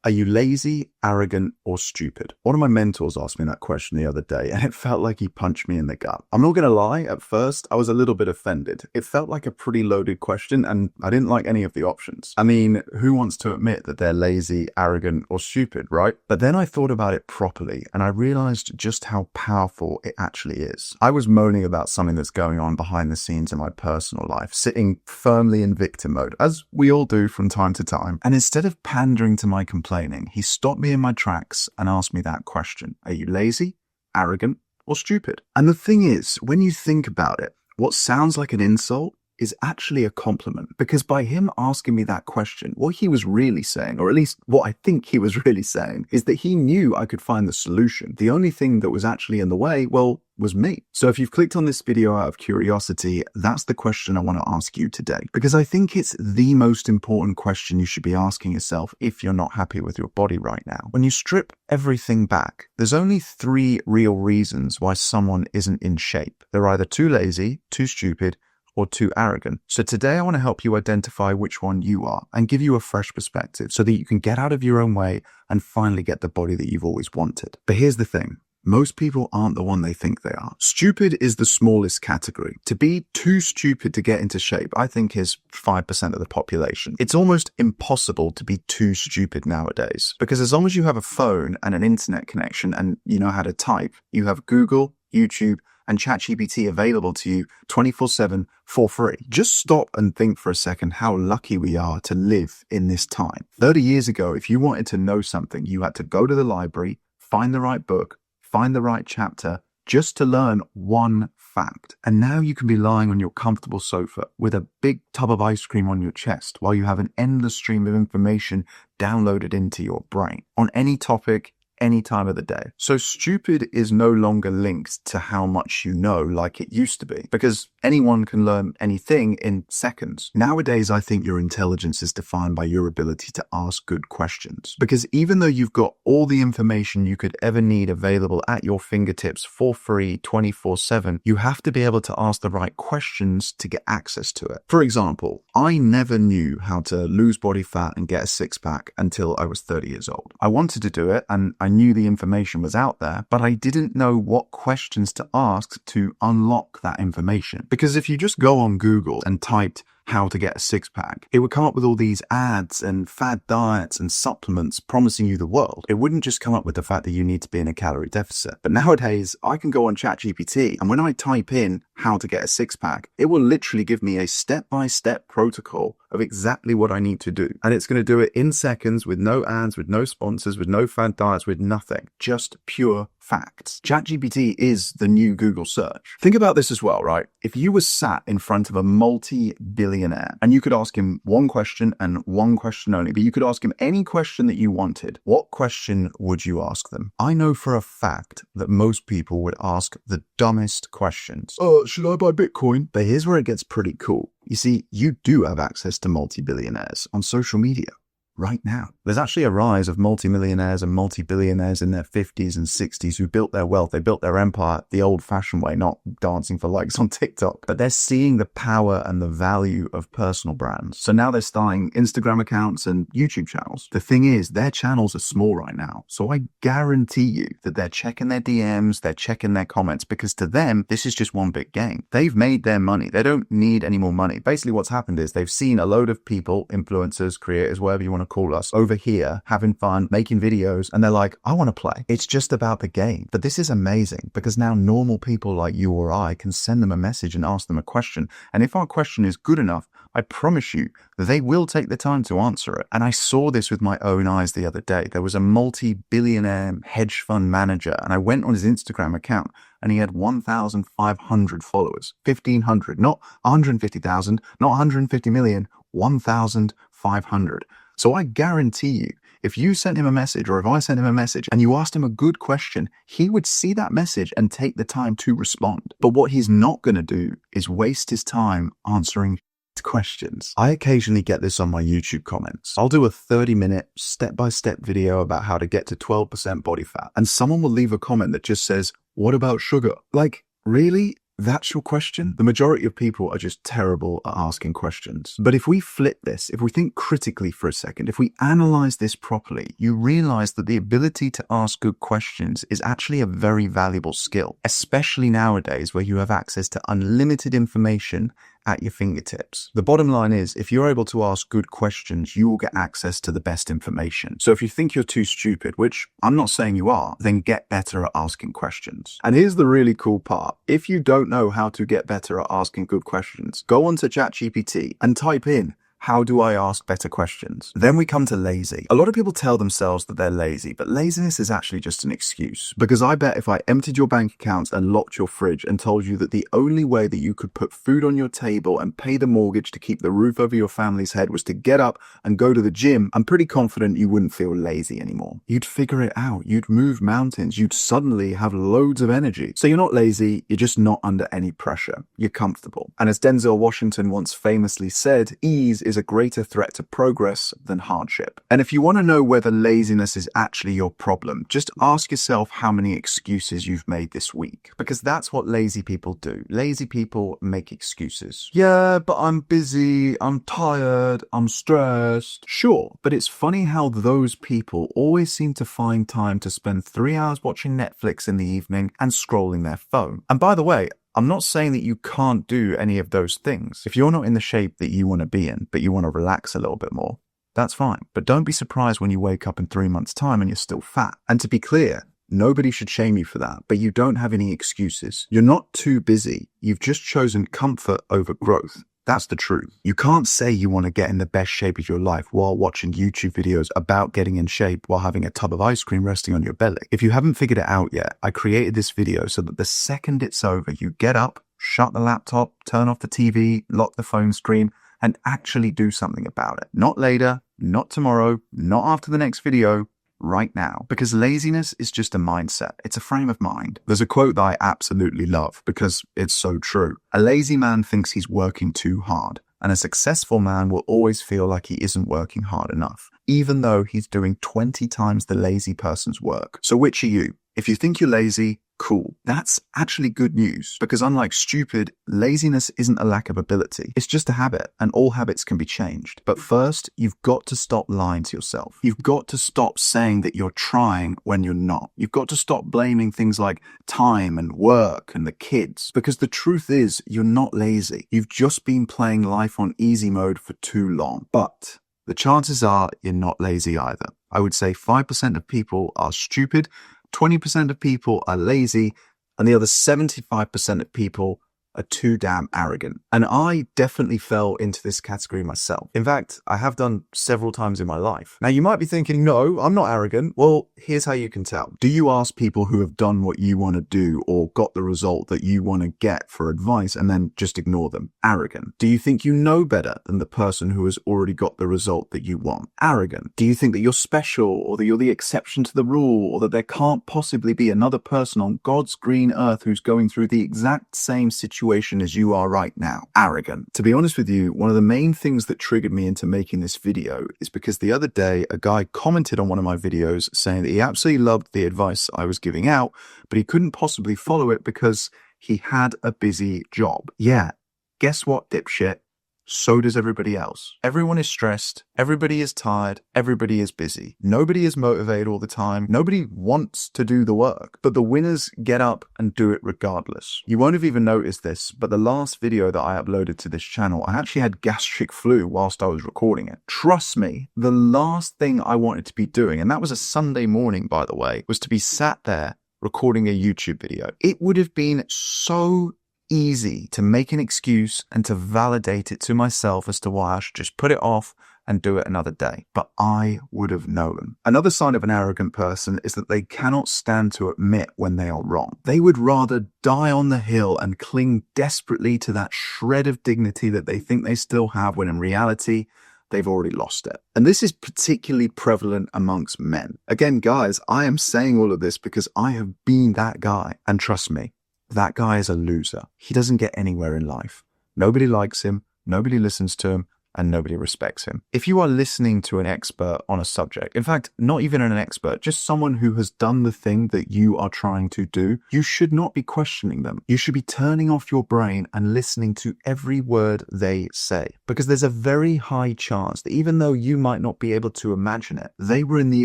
Are you lazy, arrogant, or stupid? One of my mentors asked me that question the other day, and it felt like he punched me in the gut. I'm not going to lie, at first, I was a little bit offended. It felt like a pretty loaded question, and I didn't like any of the options. I mean, who wants to admit that they're lazy, arrogant, or stupid, right? But then I thought about it properly, and I realized just how powerful it actually is. I was moaning about something that's going on behind the scenes in my personal life, sitting firmly in victim mode, as we all do from time to time. And instead of pandering to my complaining, he stopped me in my tracks and asked me that question. Are you lazy, arrogant, or stupid? And the thing is, when you think about it, what sounds like an insult is actually a compliment, because by him asking me that question, what he was really saying, or at least what I think he was really saying, is that he knew I could find the solution. The only thing that was actually in the way, well, was me. So if you've clicked on this video out of curiosity, that's the question I want to ask you today, because I think it's the most important question you should be asking yourself if you're not happy with your body right now. When you strip everything back, there's only 3 real reasons why someone isn't in shape. They're either too lazy, too stupid, or too arrogant. So today I want to help you identify which one you are and give you a fresh perspective so that you can get out of your own way and finally get the body that you've always wanted. But here's the thing. Most people aren't the one they think they are. Stupid is the smallest category. To be too stupid to get into shape, I think, is 5% of the population. It's almost impossible to be too stupid nowadays, because as long as you have a phone and an internet connection and you know how to type, you have Google, YouTube, and ChatGPT available to you 24/7 for free. Just stop and think for a second how lucky we are to live in this time. 30 years ago, if you wanted to know something, you had to go to the library, find the right book, find the right chapter, just to learn one fact. And now you can be lying on your comfortable sofa with a big tub of ice cream on your chest while you have an endless stream of information downloaded into your brain on any topic, any time of the day. So stupid is no longer linked to how much you know like it used to be, because anyone can learn anything in seconds. Nowadays, I think your intelligence is defined by your ability to ask good questions, because even though you've got all the information you could ever need available at your fingertips for free 24/7, you have to be able to ask the right questions to get access to it. For example, I never knew how to lose body fat and get a six-pack until I was 30 years old. I wanted to do it, and I knew the information was out there, but I didn't know what questions to ask to unlock that information. Because if you just go on Google and typed how to get a six-pack, it would come up with all these ads and fad diets and supplements promising you the world. It wouldn't just come up with the fact that you need to be in a calorie deficit. But nowadays, I can go on ChatGPT, and when I type in how to get a six-pack, it will literally give me a step-by-step protocol of exactly what I need to do. And it's going to do it in seconds, with no ads, with no sponsors, with no fad diets, with nothing. Just pure facts. ChatGPT is the new Google search. Think about this as well, right? If you were sat in front of a multi-billionaire and you could ask him one question and one question only, but you could ask him any question that you wanted, what question would you ask them? I know for a fact that most people would ask the dumbest questions. Should I buy Bitcoin? But here's where it gets pretty cool. You see, you do have access to multi-billionaires on social media right now. There's actually a rise of multi-millionaires and multi-billionaires in their 50s and 60s who built their wealth. They built their empire the old-fashioned way, not dancing for likes on TikTok. But they're seeing the power and the value of personal brands. So now they're starting Instagram accounts and YouTube channels. The thing is, their channels are small right now. So I guarantee you that they're checking their DMs, they're checking their comments, because to them, this is just one big game. They've made their money. They don't need any more money. Basically, what's happened is they've seen a load of people, influencers, creators, whatever you want to call us, over here having fun, making videos, and they're like, I want to play. It's just about the game. But this is amazing, because now normal people like you or I can send them a message and ask them a question. And if our question is good enough, I promise you that they will take the time to answer it. And I saw this with my own eyes the other day. There was a multi-billionaire hedge fund manager, and I went on his Instagram account and he had 1,500 followers. 1,500, not 150,000, not 150 million, 1,500. So I guarantee you, if you sent him a message, or if I sent him a message and you asked him a good question, he would see that message and take the time to respond. But what he's not going to do is waste his time answering questions. I occasionally get this on my YouTube comments. I'll do a 30-minute step-by-step video about how to get to 12% body fat, and someone will leave a comment that just says, "What about sugar?" Like, really? That's your question? The majority of people are just terrible at asking questions. But if we flip this, if we think critically for a second, if we analyze this properly, you realize that the ability to ask good questions is actually a very valuable skill, especially nowadays where you have access to unlimited information at your fingertips. The bottom line is, if you're able to ask good questions, you will get access to the best information. So if you think you're too stupid, which I'm not saying you are, then get better at asking questions. And here's the really cool part. If you don't know how to get better at asking good questions, go onto ChatGPT and type in, how do I ask better questions? Then we come to lazy. A lot of people tell themselves that they're lazy, but laziness is actually just an excuse. Because I bet if I emptied your bank accounts and locked your fridge and told you that the only way that you could put food on your table and pay the mortgage to keep the roof over your family's head was to get up and go to the gym, I'm pretty confident you wouldn't feel lazy anymore. You'd figure it out. You'd move mountains. You'd suddenly have loads of energy. So you're not lazy. You're just not under any pressure. You're comfortable. And as Denzel Washington once famously said, ease is a greater threat to progress than hardship. And if you want to know whether laziness is actually your problem, just ask yourself how many excuses you've made this week. Because that's what lazy people do. Lazy people make excuses. Yeah, but I'm busy, I'm tired, I'm stressed. Sure, but it's funny how those people always seem to find time to spend 3 hours watching Netflix in the evening and scrolling their phone. And by the way, I'm not saying that you can't do any of those things. If you're not in the shape that you want to be in, but you want to relax a little bit more, that's fine. But don't be surprised when you wake up in 3 months' time and you're still fat. And to be clear, nobody should shame you for that, but you don't have any excuses. You're not too busy. You've just chosen comfort over growth. That's the truth. You can't say you want to get in the best shape of your life while watching YouTube videos about getting in shape while having a tub of ice cream resting on your belly. If you haven't figured it out yet, I created this video so that the second it's over, you get up, shut the laptop, turn off the TV, lock the phone screen, and actually do something about it. Not later, not tomorrow, not after the next video, right now. Because laziness is just a mindset. It's a frame of mind. There's a quote that I absolutely love because it's so true. A lazy man thinks he's working too hard, and a successful man will always feel like he isn't working hard enough, even though he's doing 20 times the lazy person's work. So which are you? If you think you're lazy, cool. That's actually good news, because unlike stupid, laziness isn't a lack of ability. It's just a habit, and all habits can be changed. But first, you've got to stop lying to yourself. You've got to stop saying that you're trying when you're not. You've got to stop blaming things like time and work and the kids, because the truth is, you're not lazy. You've just been playing life on easy mode for too long. But the chances are you're not lazy either. I would say 5% of people are stupid, 20% of people are lazy, and the other 75% of people are too damn arrogant. And I definitely fell into this category myself. In fact, I have done several times in my life. Now, you might be thinking, no, I'm not arrogant. Well, here's how you can tell. Do you ask people who have done what you want to do or got the result that you want to get for advice and then just ignore them? Arrogant. Do you think you know better than the person who has already got the result that you want? Arrogant. Do you think that you're special, or that you're the exception to the rule, or that there can't possibly be another person on God's green earth who's going through the exact same situation as you are right now? Arrogant. To be honest with you, one of the main things that triggered me into making this video is because the other day a guy commented on one of my videos saying that he absolutely loved the advice I was giving out, but he couldn't possibly follow it because he had a busy job. Yeah, guess what, dipshit? So does everybody else. Everyone is stressed. Everybody is tired. Everybody is busy. Nobody is motivated all the time. Nobody wants to do the work, but the winners get up and do it regardless. You won't have even noticed this, but the last video that I uploaded to this channel, I actually had gastric flu whilst I was recording it. Trust me, the last thing I wanted to be doing, and that was a Sunday morning, by the way, was to be sat there recording a YouTube video. It would have been so easy to make an excuse and to validate it to myself as to why I should just put it off and do it another day. But I would have known. Another sign of an arrogant person is that they cannot stand to admit when they are wrong. They would rather die on the hill and cling desperately to that shred of dignity that they think they still have, when in reality, they've already lost it. And this is particularly prevalent amongst men. Again, guys, I am saying all of this because I have been that guy. And trust me, that guy is a loser. He doesn't get anywhere in life. Nobody likes him. Nobody listens to him. and nobody respects him. If you are listening to an expert on a subject, in fact, not even an expert, just someone who has done the thing that you are trying to do, you should not be questioning them. You should be turning off your brain and listening to every word they say, because there's a very high chance that even though you might not be able to imagine it, they were in the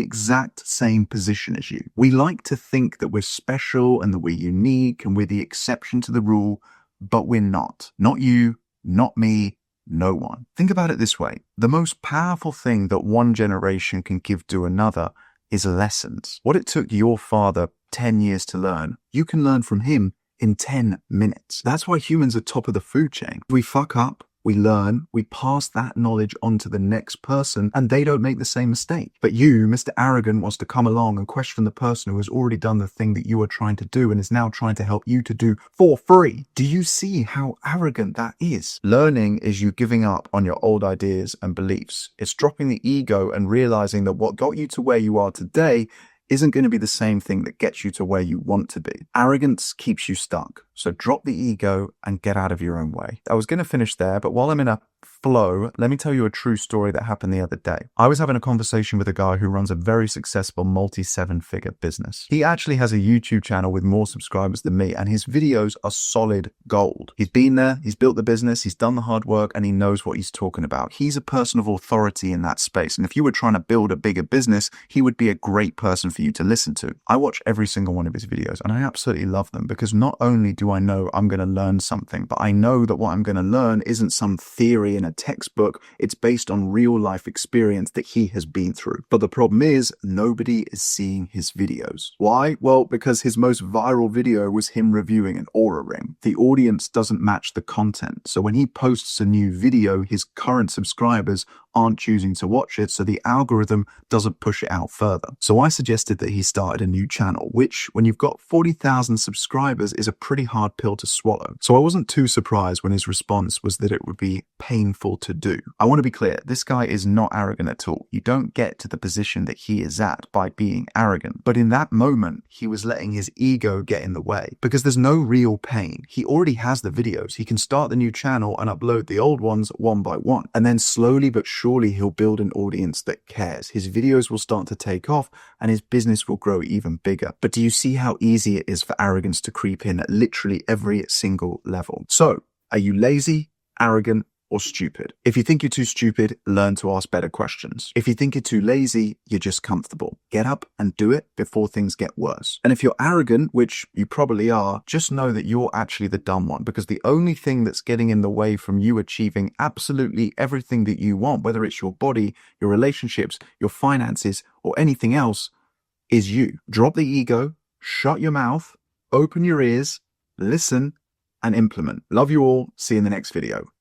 exact same position as you. We like to think that we're special and that we're unique and we're the exception to the rule, but we're not. Not you, not me, no one. Think about it this way. The most powerful thing that one generation can give to another is lessons. What it took your father 10 years to learn, you can learn from him in 10 minutes. That's why humans are top of the food chain. We fuck up, we learn, we pass that knowledge on to the next person, and they don't make the same mistake. But you, Mr. Arrogant, wants to come along and question the person who has already done the thing that you are trying to do and is now trying to help you to do for free. Do you see how arrogant that is? Learning is you giving up on your old ideas and beliefs. It's dropping the ego and realizing that what got you to where you are today isn't going to be the same thing that gets you to where you want to be. Arrogance keeps you stuck. So drop the ego and get out of your own way. I was going to finish there, but while I'm in a flow, let me tell you a true story that happened the other day. I was having a conversation with a guy who runs a very successful multi-7-figure business. He actually has a YouTube channel with more subscribers than me, and his videos are solid gold. He's been there, he's built the business, he's done the hard work, and he knows what he's talking about. He's a person of authority in that space, and if you were trying to build a bigger business, he would be a great person for you to listen to. I watch every single one of his videos, and I absolutely love them because not only do I know I'm going to learn something, but I know that what I'm going to learn isn't some theory in a textbook. It's based on real life experience that he has been through. But the problem is nobody is seeing his videos. Why? Well, because his most viral video was him reviewing an Aura ring. The audience doesn't match the content. So when he posts a new video, his current subscribers aren't choosing to watch it, so the algorithm doesn't push it out further. So I suggested that he started a new channel, which when you've got 40,000 subscribers is a pretty hard pill to swallow. So I wasn't too surprised when his response was that it would be painful to do. I want to be clear, this guy is not arrogant at all. You don't get to the position that he is at by being arrogant. But in that moment, he was letting his ego get in the way because there's no real pain. He already has the videos. He can start the new channel and upload the old ones one by one. And then slowly but surely he'll build an audience that cares. His videos will start to take off and his business will grow even bigger. But do you see how easy it is for arrogance to creep in at literally every single level? So, are you lazy, arrogant, or stupid? If you think you're too stupid, learn to ask better questions. If you think you're too lazy, you're just comfortable. Get up and do it before things get worse. And if you're arrogant, which you probably are, just know that you're actually the dumb one, because the only thing that's getting in the way from you achieving absolutely everything that you want, whether it's your body, your relationships, your finances, or anything else, is you. Drop the ego, shut your mouth, open your ears, listen, and implement. Love you all. See you in the next video.